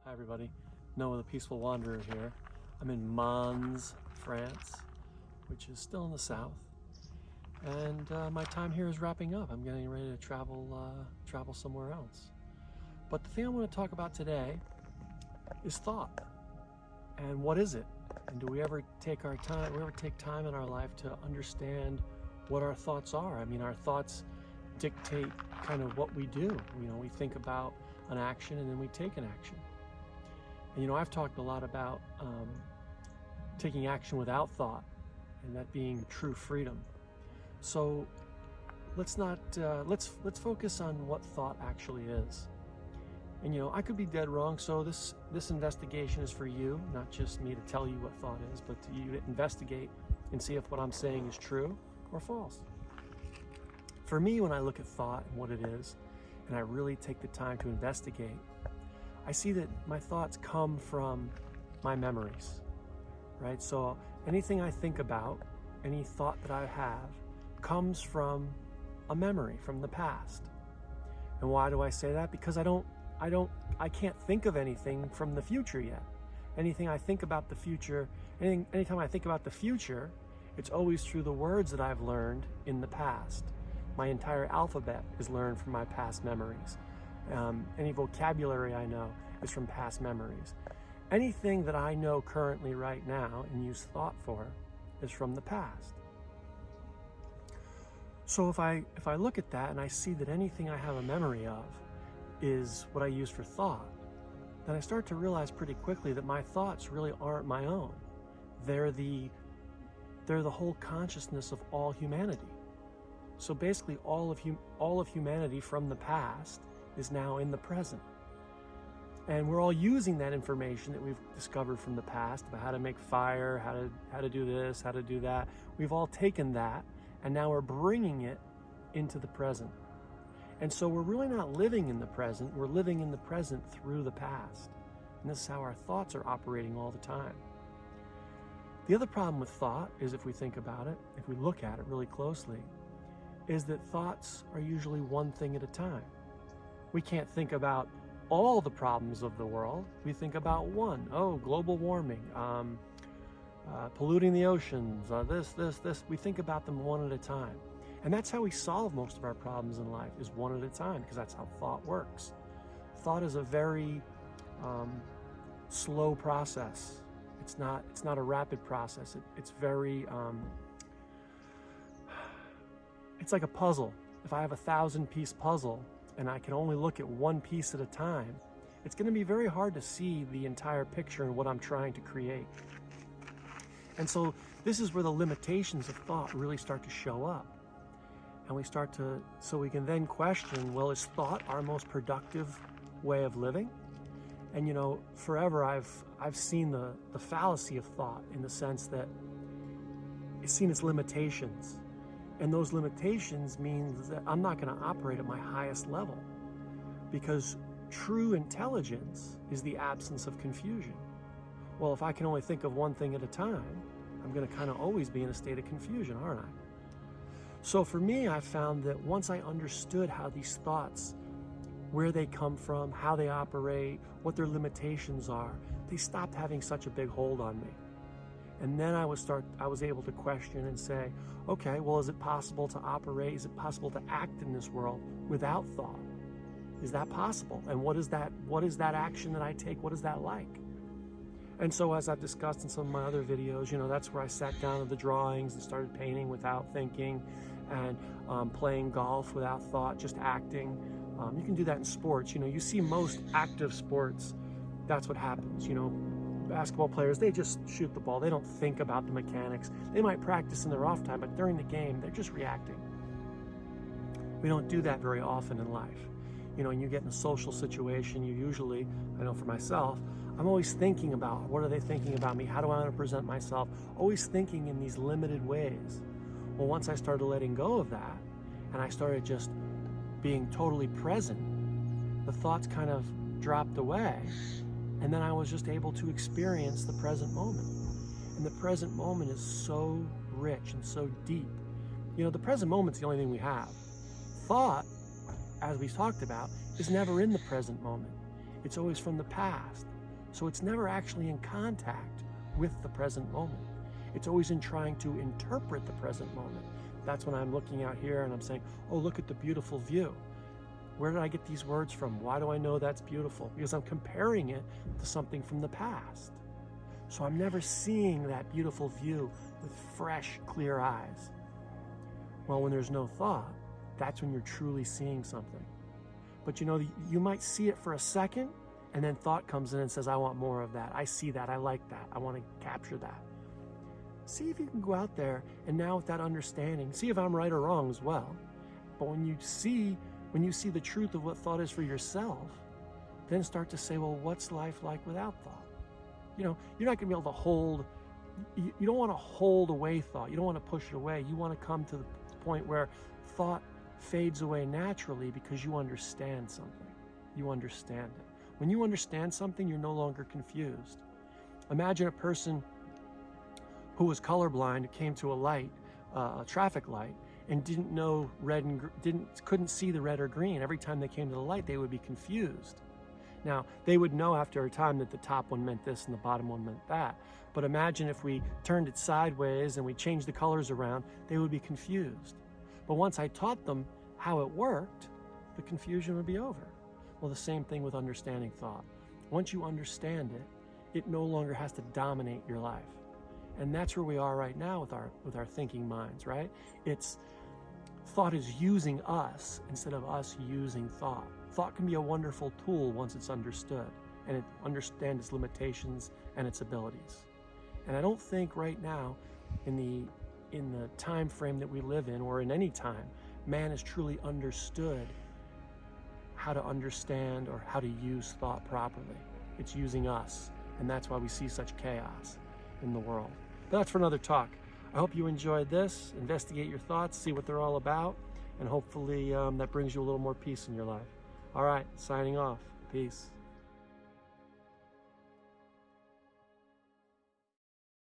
Hi everybody, Noah the Peaceful Wanderer here. I'm in Mons, France, which is still in the south. And my time here is wrapping up. I'm getting ready to travel somewhere else. But the thing I want to talk about today is thought. And what is it? And do we ever take time in our life to understand what our thoughts are? I mean, our thoughts dictate kind of what we do. You know, we think about an action and then we take an action. And you know, I've talked a lot about taking action without thought, and that being true freedom. So let's focus on what thought actually is. And you know, I could be dead wrong, so this investigation is for you, not just me to tell you what thought is, but to you to investigate and see if what I'm saying is true or false. For me, when I look at thought and what it is, and I really take the time to investigate, I see that my thoughts come from my memories, right? So anything I think about, any thought that I have, comes from a memory from the past. And why do I say that? Because I can't think of anything from the future yet. Anything I think about the future, anytime I think about the future, it's always through the words that I've learned in the past. My entire alphabet is learned from my past memories. Any vocabulary I know is from past memories. Anything that I know currently right now and use thought for is from the past. So if I look at that and I see that anything I have a memory of is what I use for thought, then I start to realize pretty quickly that my thoughts really aren't my own. They're the whole consciousness of all humanity. So basically all of humanity from the past is now in the present. And we're all using that information that we've discovered from the past about how to make fire, how to do this, how to do that. We've all taken that and now we're bringing it into the present. And so we're really not living in the present, we're living in the present through the past. And this is how our thoughts are operating all the time. The other problem with thought is, if we think about it, if we look at it really closely, is that thoughts are usually one thing at a time. We can't think about all the problems of the world. We think about one. Oh, global warming, polluting the oceans, this. We think about them one at a time. And that's how we solve most of our problems in life, is one at a time, because that's how thought works. Thought is a very slow process. It's not a rapid process. It's very, it's like a puzzle. If I have a 1,000-piece puzzle and I can only look at one piece at a time, it's going to be very hard to see the entire picture and what I'm trying to create. And so this is where the limitations of thought really start to show up. And so we can then question, well, is thought our most productive way of living? And you know, forever I've seen the fallacy of thought, in the sense that it's seen its limitations. And those limitations means that I'm not going to operate at my highest level, because true intelligence is the absence of confusion. Well, if I can only think of one thing at a time, I'm going to kind of always be in a state of confusion, aren't I? So for me, I found that once I understood how these thoughts, where they come from, how they operate, what their limitations are, they stopped having such a big hold on me. And then I was able to question and say, okay, well, is it possible to operate? Is it possible to act in this world without thought? Is that possible? And what is that action that I take? What is that like? And so, as I've discussed in some of my other videos, you know, that's where I sat down at the drawings and started painting without thinking, and playing golf without thought, just acting. You can do that in sports. You know, you see most active sports, that's what happens. You know, basketball players, they just shoot the ball. They don't think about the mechanics. They might practice in their off time, but during the game, they're just reacting. We don't do that very often in life. You know, when you get in a social situation, you usually, I know for myself, I'm always thinking about, what are they thinking about me? How do I want to present myself? Always thinking in these limited ways. Well, once I started letting go of that, and I started just being totally present, the thoughts kind of dropped away. And then I was just able to experience the present moment. And the present moment is so rich and so deep. You know, the present moment's the only thing we have. Thought, as we talked about, is never in the present moment. It's always from the past. So it's never actually in contact with the present moment. It's always in trying to interpret the present moment. That's when I'm looking out here and I'm saying, oh, look at the beautiful view. Where did I get these words from? Why do I know that's beautiful? Because I'm comparing it to something from the past. So I'm never seeing that beautiful view with fresh, clear eyes. Well, when there's no thought, that's when you're truly seeing something. But you know, you might see it for a second, and then thought comes in and says, I want more of that. I see that. I like that. I want to capture that. See if you can go out there and now with that understanding, see if I'm right or wrong as well. But when you see the truth of what thought is for yourself, then start to say, well, what's life like without thought? You know, you're not going to be able to hold, you don't want to hold away thought. You don't want to push it away. You want to come to the point where thought fades away naturally because you understand something. You understand it. When you understand something, you're no longer confused. Imagine a person who was colorblind, who came to a light, a traffic light, and didn't know couldn't see the red or green. Every time they came to the light, they would be confused. Now, they would know after a time that the top one meant this and the bottom one meant that. But imagine if we turned it sideways and we changed the colors around, they would be confused. But once I taught them how it worked, the confusion would be over. Well, the same thing with understanding thought. Once you understand it, it no longer has to dominate your life. And that's where we are right now with our thinking minds, right? Thought is using us instead of us using thought. Thought can be a wonderful tool once it's understood and it understands its limitations and its abilities. And I don't think right now, in the time frame that we live in, or in any time, man has truly understood how to understand or how to use thought properly. It's using us, and that's why we see such chaos in the world. But that's for another talk. I hope you enjoyed this. Investigate your thoughts, see what they're all about, and hopefully that brings you a little more peace in your life. All right, signing off. Peace.